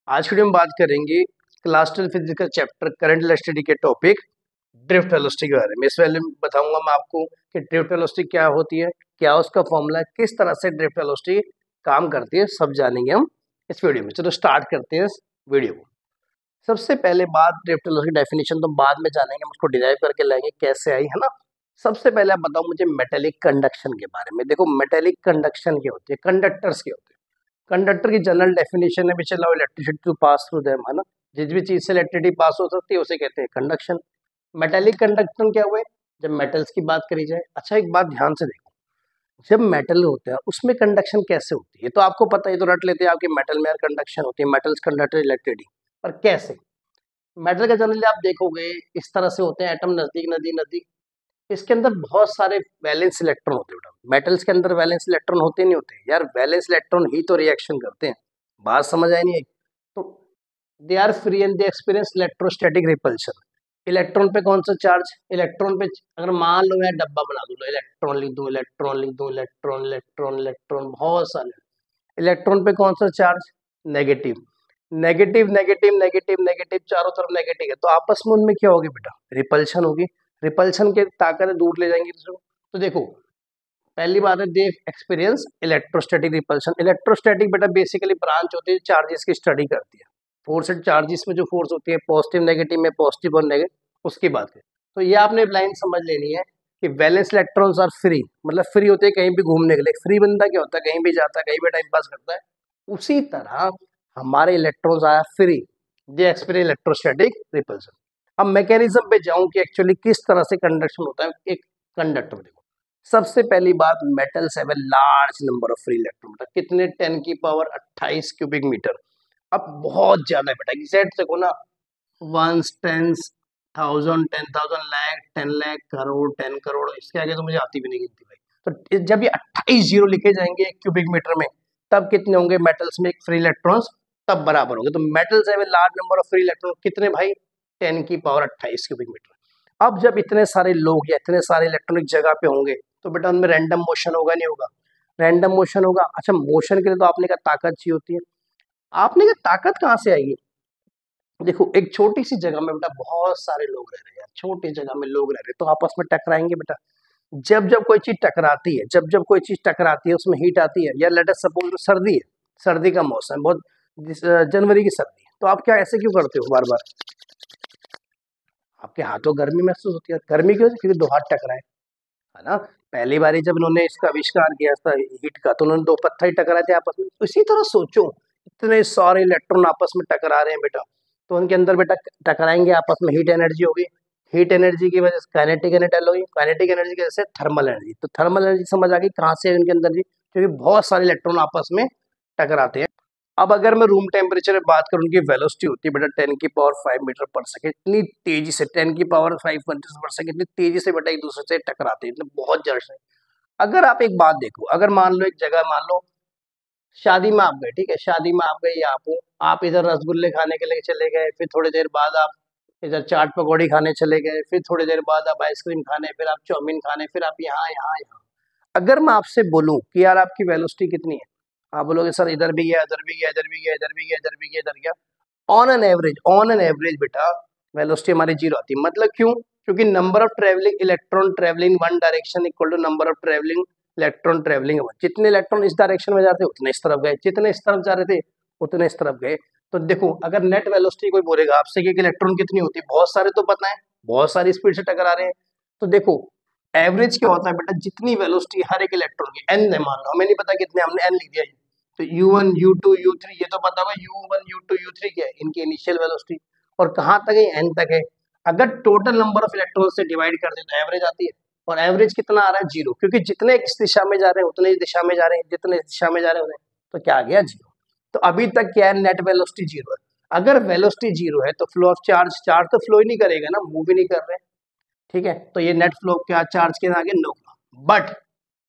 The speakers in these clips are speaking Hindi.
आज की वीडियो में बात करेंगे क्लास 12 फिजिक्स का चैप्टर करंट इलेक्ट्रिसिटी के टॉपिक ड्रिफ्ट वेलोसिटी के बारे में। इस वाले में बताऊंगा मैं आपको कि ड्रिफ्ट वेलोसिटी क्या होती है, क्या उसका फॉर्मूला है, किस तरह से ड्रिफ्ट वेलोसिटी काम करती है, सब जानेंगे हम इस वीडियो में। चलो स्टार्ट करते हैं इस वीडियो को। सबसे पहले बात ड्रिफ्ट वेलोसिटी डेफिनेशन तो बाद में जानेंगे, हम उसको डिराइव करके लाएंगे कैसे आई है ना। सबसे पहले आप बताओ मुझे मेटेलिक कंडक्शन के बारे में। देखो मेटेलिक कंडक्शन क्या होती है, कंडक्टर्स के होते हैं। कंडक्टर की जनरल डेफिनेशन है which allow electricity to pass through them, है ना। जिस भी चीज से इलेक्ट्रिसिटी पास हो सकती है उसे कहते हैं कंडक्शन। मेटेलिक कंडक्शन क्या हुए, जब मेटल्स की बात करी जाए। अच्छा एक बात ध्यान से देखो, जब मेटल होता है उसमें कंडक्शन कैसे होती है, तो आपको पता है, तो रट लेते हैं आपके मेटल में कंडक्शन होती है, मेटल्स कंडक्टर इलेक्ट्रिसिटी। पर कैसे? मेटल का जनरली आप देखोगे इस तरह से होते हैं, एटम नजदीक नजदीक नजदीक, इसके अंदर बहुत सारे वैलेंस इलेक्ट्रॉन होते हैं। बेटा मेटल्स के अंदर वैलेंस इलेक्ट्रॉन होते नहीं होते यार, वैलेंस इलेक्ट्रॉन ही तो रिएक्शन करते हैं। बात समझ आई नहीं आई? तो they are free and they experience electrostatic repulsion. Electron पे कौन सा चार्ज, इलेक्ट्रॉन पे अगर मान लो मैं डब्बा बना दूं, इलेक्ट्रॉन लिख दूं, इलेक्ट्रॉन लिख दूं, इलेक्ट्रॉन इलेक्ट्रॉन इलेक्ट्रॉन, बहुत सारे इलेक्ट्रॉन पे कौन सा charge, negative negative negative negative negative, चारों तरफ नेगेटिव है, तो आपस में उनमें क्या होगी बेटा, रिपल्शन होगी। रिपल्शन के ताकत दूर ले जाएंगे दूसरों को। तो देखो पहली बात है दे एक्सपीरियंस इलेक्ट्रोस्टैटिक रिपल्शन। इलेक्ट्रोस्टैटिक बेटा बेसिकली ब्रांच होती है चार्जेस की स्टडी करती है। फोर्स एंड चार्जेस में जो फोर्स होती है पॉजिटिव नेगेटिव में, पॉजिटिव और नेगेटिव, उसकी बात है। तो ये आपने लाइन समझ लेनी है कि वैलेंस इलेक्ट्रॉन्स आर फ्री, मतलब फ्री होते हैं कहीं भी घूमने के लिए। फ्री बंदा क्या होता है, कहीं भी जाता है, कहीं भी टाइम पास करता है। उसी तरह हमारे electrons are free, they experience electrostatic repulsion. अब मैकेनिज्म पे जाऊं कि एक्चुअली किस तरह से कंडक्शन होता है एक कंडक्टर। देखो सबसे पहली बात, metals have a large number of free electron. कितने, 10 की पावर 28 क्यूबिक मीटर। अब बहुत ज्यादा है बेटा, एग्जैक्ट देखो ना, ones, tens, thousand, 10,000, lakh, 10 lakh, crore, 10 crore, इसके आगे तो मुझे आती भी नहीं गिनती भाई। तो जब ये 28 जीरो लिखे जाएंगे क्यूबिक मीटर में, तब कितने होंगे मेटल्स में फ्री इलेक्ट्रॉन्स, तब बराबर होंगे। तो metals have a large number of free electron, कितने भाई, 10 की पावर 28 क्यूबिक मीटर। अब जब इतने सारे लोग या इतने सारे इलेक्ट्रॉनिक जगह पे होंगे तो बेटा उनमें रैंडम मोशन होगा नहीं होगा, रैंडम मोशन होगा। अच्छा मोशन के लिए तो आपने कहा ताकत चाहिए होती है, आपने कहा ताकत कहाँ से आएगी। देखो एक छोटी सी जगह में बेटा बहुत सारे लोग रह रहे हैं यार, छोटी जगह में लोग रह रहे हैं तो आपस में टकराएंगे बेटा। जब जब कोई चीज टकराती है, जब जब कोई चीज टकराती है उसमें हीट आती है। या लेट अस सपोज सर्दी है, सर्दी का मौसम है, बहुत जनवरी की सर्दी है, तो आप क्या ऐसे क्यों करते हो बार बार, आपके हाथों गर्मी महसूस होती है। गर्मी क्यों, क्योंकि दो हाथ टकराए, है ना। पहली बारी जब उन्होंने इसका आविष्कार किया था हीट का, तो उन्होंने दो पत्थर ही टकराए थे आपस में। इसी तरह सोचो, इतने सारे इलेक्ट्रॉन आपस में टकरा रहे हैं बेटा, तो उनके अंदर बेटा टकराएंगे आपस में, हीट एनर्जी होगी। हीट एनर्जी की वजह से काइनेटिक एनर्जी होगी, काइनेटिक एनर्जी की वजह से थर्मल एनर्जी। तो थर्मल एनर्जी समझ आ गई कहाँ से है उनके अंदर जी, क्योंकि बहुत सारे इलेक्ट्रॉन आपस में टकराते हैं। अब अगर मैं रूम टेम्परेचर में बात करूं, उनकी वेलोसिटी होती है बेटा 10 की पावर 5 मीटर पर सेकंड। इतनी तेजी से 10 की पावर 5 मीटर पर सेकंड, इतनी तेजी से बेटा एक दूसरे से टकराते हैं, इतने बहुत जल्द से। अगर आप एक बात देखो, अगर मान लो एक जगह, मान लो शादी में आप गए, ठीक है, शादी में आप गए, आप इधर रसगुल्ले खाने के लिए चले गए, फिर थोड़ी देर बाद आप इधर चाट पकौड़ी खाने चले गए, फिर थोड़ी देर बाद आप आइसक्रीम खाने, फिर आप चाउमीन खाने, फिर आप यहाँ यहाँ यहाँ। अगर मैं आपसे बोलूं कि यार आपकी वेलोसिटी कितनी है, आप बोलोगे सर इधर भी गया, इधर भी गया, इधर भी गया, इधर भी गया, इधर भी गया, इधर गया। ऑन एन एवरेज बेटा वेलोसिटी हमारी जीरो आती है। मतलब क्यों, क्योंकि number of travelling electron travelling one direction equal to number of travelling electron travelling. जितने इलेक्ट्रॉन इस डायरेक्शन में जा रहे थे उतने इस तरफ गए, जितने इस तरफ जा रहे थे उतने इस तरफ गए। तो देखो अगर नेट वेलोसिटी कोई बोलेगा आपसे कि इलेक्ट्रॉन कितनी होती है, बहुत सारे तो पता है, बहुत सारी स्पीड से टकरा रहे हैं। तो देखो एवरेज क्या होता है बेटा, जितनी वेलोसिटी हर एक इलेक्ट्रॉन की, एन है मान लो, हमें नहीं पता कितने, हमने एन लिख दिया। तो U1 U2 U3 ये तो पता होगा, U1 U2 U3 क्या है, इनकी इनिशियल वेलोसिटी, और कहाँ तक है, एन तक है। अगर टोटल नंबर ऑफ इलेक्ट्रॉन से डिवाइड कर दे तो एवरेज आती है, और एवरेज कितना आ रहा है, जीरो, क्योंकि जितने इस दिशा में जा रहे हैं उतने इस दिशा में जा रहे हैं, जितने इस दिशा में जा रहे हैं उतने, तो क्या आ गया, जीरो। तो अभी तक क्या है, नेट वेलोसिटी जीरो है। अगर वेलोसिटी जीरो है तो फ्लो ऑफ चार्ज, चार्ज तो फ्लो ही नहीं करेगा ना, मूव ही नहीं कर रहे, ठीक है। तो ये नेट फ्लो क्या, चार्ज के आगे नो फ्लो। बट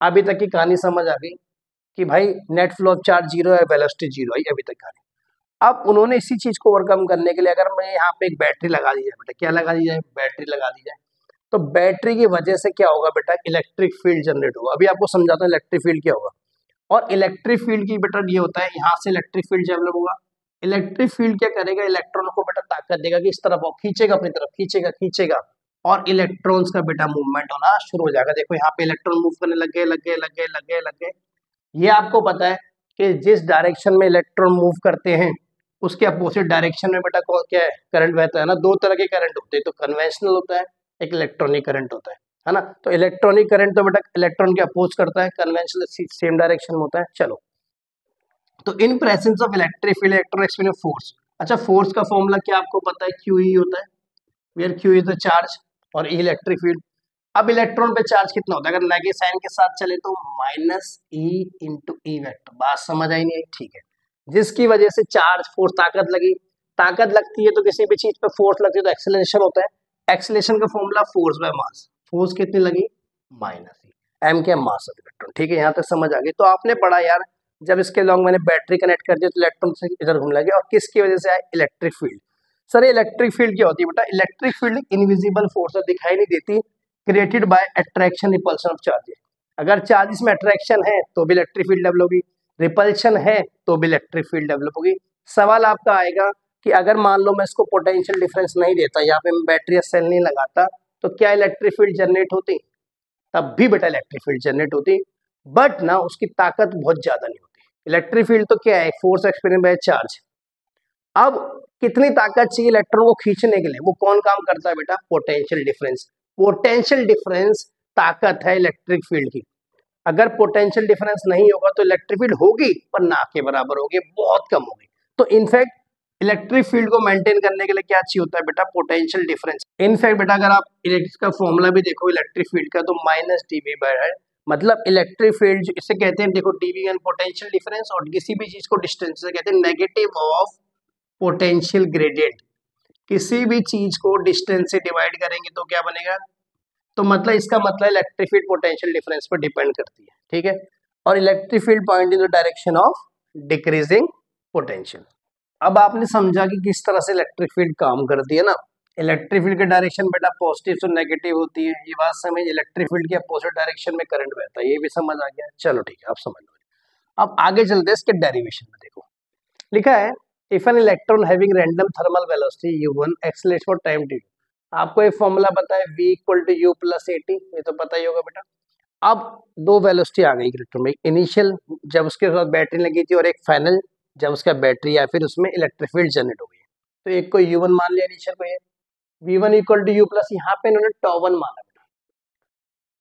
अभी तक की कहानी समझ आ गई कि भाई net flow of charge zero है, वेलोसिटी जीरो है, अभी तक कहानी। अब उन्होंने इसी चीज को ओवरकम करने के लिए, अगर मैं यहाँ पे एक बैटरी लगा दी जाए बेटा, क्या लगा दी जाए, बैटरी लगा दी जाए, तो बैटरी की वजह से क्या होगा बेटा, इलेक्ट्रिक फील्ड जनरेट होगा। अभी आपको समझाता हूँ इलेक्ट्रिक फील्ड क्या होगा। और इलेक्ट्रिक फील्ड की बेटा ये होता है, यहाँ से इलेक्ट्रिक फील्ड डेवलप होगा, इलेक्ट्रिक फील्ड क्या करेगा, इलेक्ट्रॉन को बेटा ताकत देगा कि इस तरफ आओ, खींचेगा अपनी तरफ, खींचेगा खींचेगा, और इलेक्ट्रॉन्स का बेटा मूवमेंट होना शुरू हो जाएगा। देखो यहाँ पे इलेक्ट्रॉन मूव करने लग गए लग गए लग गए लग गए लग गए। ये आपको पता है कि जिस डायरेक्शन में इलेक्ट्रॉन मूव करते हैं उसके अपोजिट डायरेक्शन में बेटा क्या है, करंट बहता है ना। दो तरह के करंट होते हैं, तो कन्वेंशनल होता है, एक इलेक्ट्रॉनिक करंट होता है ना। तो इलेक्ट्रॉनिक करंट तो बेटा इलेक्ट्रॉन के अपोज करता है, कन्वेंशनल सेम डायरेक्शन में होता है। चलो, तो in presence of electric field electron experience force. अच्छा, फोर्स का फॉर्मूला क्या आपको पता है, क्यू ई होता है, where Q is the charge और ई इलेक्ट्रिक फील्ड। अब इलेक्ट्रॉन पे चार्ज कितना होता है, अगर नेगेटिव साइन के साथ चले तो minus E into E vector. बात समझ आई नहीं आई, ठीक है। जिसकी वजह से चार्ज फोर्स ताकत लगी, ताकत लगती है तो किसी भी चीज पे फोर्स लगती है तो एक्सेलरेशन होता है। एक्सेलरेशन का formula force by mass, force कितनी लगी, माइनस ई, एम क्या मास ऑफ इलेक्ट्रॉन। ठीक है, यहाँ तक समझ आ गई। तो आपने पढ़ा यार, जब इसके लॉन्ग मैंने बैटरी कनेक्ट कर दिया तो इलेक्ट्रॉन से इधर घूमने लगे, और किसकी वजह से आए, electric field. Sir electric field क्या होती है बेटा, इलेक्ट्रिक फील्ड इनविजिबल फोर्स है, दिखाई नहीं देती, created by attraction repulsion of charges. अगर चार्जेस में अट्रैक्शन है तो भी इलेक्ट्रिक फील्ड डेवलप होगी, रिपल्शन है तो भी इलेक्ट्रिक फील्ड डेवलप होगी। सवाल आपका आएगा कि अगर मान लो मैं इसको पोटेंशियल डिफरेंस नहीं देता, यहाँ पे मैं बैटरी या सेल नहीं लगाता, तो क्या इलेक्ट्रिक फील्ड जनरेट होती, तब भी बेटा इलेक्ट्रिक फील्ड जनरेट होती, बट ना उसकी ताकत बहुत ज्यादा नहीं होती। इलेक्ट्रिक फील्ड तो क्या है, फोर्स एक्सपीरियंस बाय चार्ज। अब कितनी ताकत चाहिए इलेक्ट्रॉन को खींचने के लिए, वो कौन काम करता है बेटा, पोटेंशियल डिफरेंस। पोटेंशियल डिफरेंस ताकत है इलेक्ट्रिक फील्ड की। अगर पोटेंशियल डिफरेंस नहीं होगा तो इलेक्ट्रिक फील्ड होगी पर ना के बराबर होगी, बहुत कम होगी। तो इनफैक्ट इलेक्ट्रिक फील्ड को मेंटेन करने के लिए क्या चाहिए होता है बेटा, पोटेंशियल डिफरेंस। इनफैक्ट बेटा अगर आप इलेक्ट्रिक का फॉर्मूला भी देखो इलेक्ट्रिक फील्ड का, तो माइनस डीवी बाय है, मतलब इलेक्ट्रिक फील्ड इसे कहते हैं, देखो डीवी यानी पोटेंशियल डिफरेंस, और किसी भी चीज को डिस्टेंस से कहते हैं नेगेटिव ऑफ पोटेंशियल ग्रेडियंट। किसी भी चीज को डिस्टेंस से डिवाइड करेंगे तो क्या बनेगा, तो मतलब इसका मतलब इलेक्ट्रिक फील्ड पोटेंशियल डिफरेंस पर डिपेंड करती है। ठीक है, और electric field point in the direction of decreasing potential. अब आपने समझा कि किस तरह से इलेक्ट्रिक फील्ड काम करती है ना। इलेक्ट्रिक फील्ड की डायरेक्शन बेटा पॉजिटिव से नेगेटिव होती है, ये बात समझ। इलेक्ट्रिक फील्ड के अपोजिट डायरेक्शन में करंट बहता है, ये भी समझ आ गया। चलो ठीक है, आप समझ लो। अब आगे चलते हैं इसके डेरिवेशन में। देखो लिखा है, if an electron having random thermal velocity u1 accelerates for time t। आपको एक फॉर्मूला पता है v equal to u plus at, ये तो पता ही होगा बेटा। अब दो वेलोसिटी आ गई इलेक्ट्रॉन में, इनिशियल जब उसके साथ बैटरी लगी थी, और एक फाइनल जब उसका बैटरी या फिर उसमें इलेक्ट्रिक फील्ड जनरेट हो गई। तो एक को u1 मान लिया इनिशियल को, ये v1 equal to u plus, यहाँ पे इन्होंने τ1 माना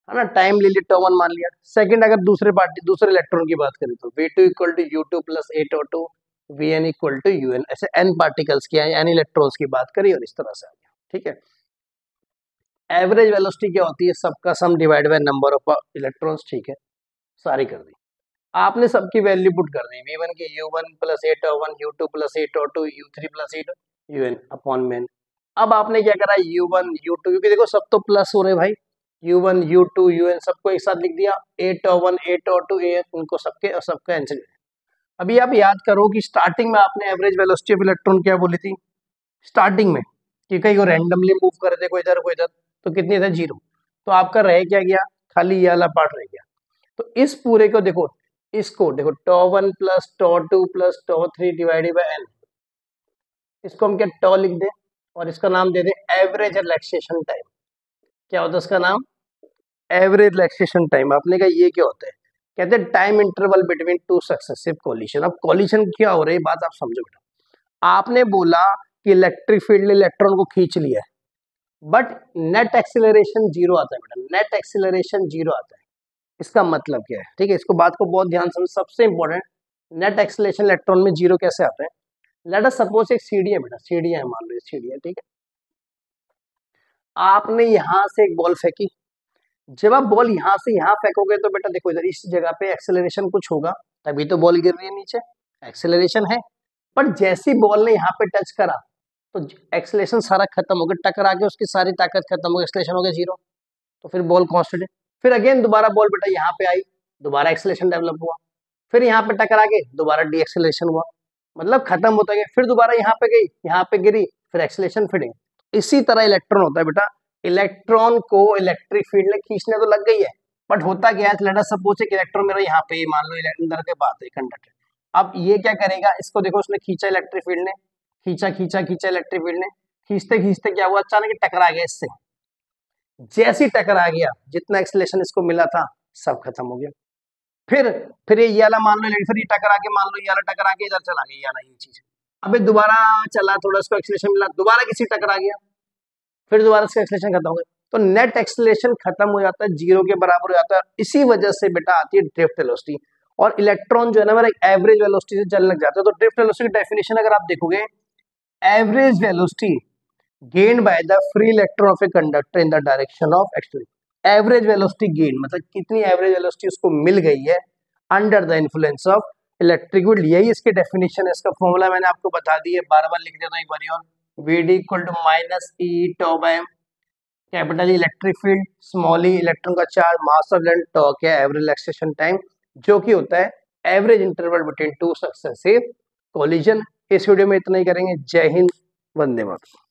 है ना, टाइम ले लिया, τ1 मान लिया। सेकंड अगर दूसरे इलेक्ट्रॉन की बात करें तो v2 equal to u2 plus a2 vn equal to un, ऐसे n पार्टिकल्स की n इलेक्ट्रॉन्स की बात करी और इस तरह से आ गया। ठीक है, एवरेज वेलोसिटी क्या होती है, सबका sum divide by number of electrons. ठीक है, सारी कर दी आपने, सबकी वैल्यू पुट कर दी, v1 की u1 plus a1, u2 plus a2, u3 plus un upon में। अब आपने क्या करा, u1 u2, क्योंकि देखो सब तो प्लस हो रहे भाई, u1 u2 un सबको एक साथ लिख दिया, a1 a2 an, उनको सबके और सबका आंसर। अभी आप याद करो कि स्टार्टिंग में आपने एवरेज वेलोसिटी ऑफ इलेक्ट्रॉन क्या बोली थी, स्टार्टिंग में कि कहीं वो रैंडमली मूव कर रहे थे, कोई इधर कोई इधर, तो कितनी था, 0। तो आपका रह क्या गया, खाली ये वाला पार्ट रह गया। तो इस पूरे को देखो, इसको देखो τ1 plus τ2 plus τ3 divided by n, इसको हम क्या टॉ लिख दें और इसका नाम दे दें एवरेज रिलैक्सेशन टाइम। क्या होता है इसका नाम, एवरेज रिलैक्सेशन टाइम। आपने कहा ये क्या होता है, कहते हैं time interval between two successive collision. अब कोलिशन क्या हो रही है, बात आप समझो बेटा। आपने बोला कि इलेक्ट्रिक फील्ड ने इलेक्ट्रॉन को खींच लिया है, बट नेट एक्सीलरेशन 0 आता है बेटा, नेट एक्सीलरेशन 0 आता है। इसका मतलब क्या है, ठीक है, इसको बात को बहुत ध्यान समझ, सबसे इंपॉर्टेंट, नेट एक्सीलरेशन इलेक्ट्रॉन में 0 कैसे आता है। लेट अस सपोज एक सीढ़ी है बेटा, सीढ़ी है, मान लो सीढ़ी है, ठीक है। आपने यहां से एक बॉल फेंकी, जब आप बॉल यहां से यहां फेंकोगे तो बेटा देखो इधर इस जगह पे एक्सेलरेशन कुछ होगा, तभी तो बॉल गिर रही है नीचे, एक्सेलरेशन है। पर जैसी बॉल ने यहाँ पे टच करा तो एक्सेलरेशन सारा खत्म हो गया, टकरा के उसकी सारी ताकत खत्म हो गई, एक्सेलरेशन हो गया 0, तो फिर बॉल कांस्टेंट है। फिर अगेन दोबारा बॉल बेटा यहाँ पे आई, दोबारा एक्सेलरेशन डेवलप हुआ, फिर यहाँ पे टकरा के दोबारा डी एक्सेलरेशन हुआ, मतलब खत्म होता गया। फिर दोबारा यहाँ पे गई, यहाँ पे गिरी, फिर एक्सेलरेशन, फिर इसी तरह इलेक्ट्रॉन होता है बेटा। इलेक्ट्रॉन को इलेक्ट्रिक फील्ड में खींचने तो लग गई है, बट होता क्या है, लेट अस सपोज एक इलेक्ट्रॉन मेरा यहाँ पे मान लो अंदर के बात है कंडक्टर, अब ये क्या करेगा, इसको देखो उसने खींचा इलेक्ट्रिक फील्ड ने, खींचा खींचा खींचा इलेक्ट्रिक फील्ड ने, खींचते खींचते क्या हुआ, अचानक टकरा गया इससे। जैसे ही टकरा गया, जितना एक्सलेशन इसको मिला था सब खत्म हो गया। फिर ये वाला मान लो, फिर ये टकरा के मान लो, ये वाला टकरा के इधर चला गया, ये वाला ये चीज। अबे दोबारा चला, थोड़ा इसको एक्सलेशन मिला, दोबारा किसी टकरा गया, फिर दोबारा इसका एक्सलेशन खत्म हो गया, तो नेट एक्सलेशन खत्म हो जाता है, जीरो के बराबर हो जाता है। इसी वजह से बेटा आती है ड्रिफ्ट वेलोसिटी। और इलेक्ट्रॉन जो है ना मेरा एवरेज वेलोसिटी से चलने लग जाता है। तो ड्रिफ्ट वेलोसिटी की डेफिनेशन अगर आप देखोगे, average velocity gained by the free electron of a conductor in the direction of x2। Average velocity gain मतलब कितनी एवरेज वेलोसिटी उसको मिल गई है under the influence of electric field. यही इसकी डेफिनेशन है। इसका फॉर्मूला मैंने आपको बता दी है, बार बार लिख देता हूँ एक बार और, VD equal to minus e tau by capital electric field, small e electron का चार्ज, मास ऑफ इलेक्ट्रॉन, टॉ क्या है एवरेज रिलैक्सेशन टाइम, जो कि होता है average interval between two successive collision. इस वीडियो में इतना ही करेंगे। जय हिंद, वंदे मातरम।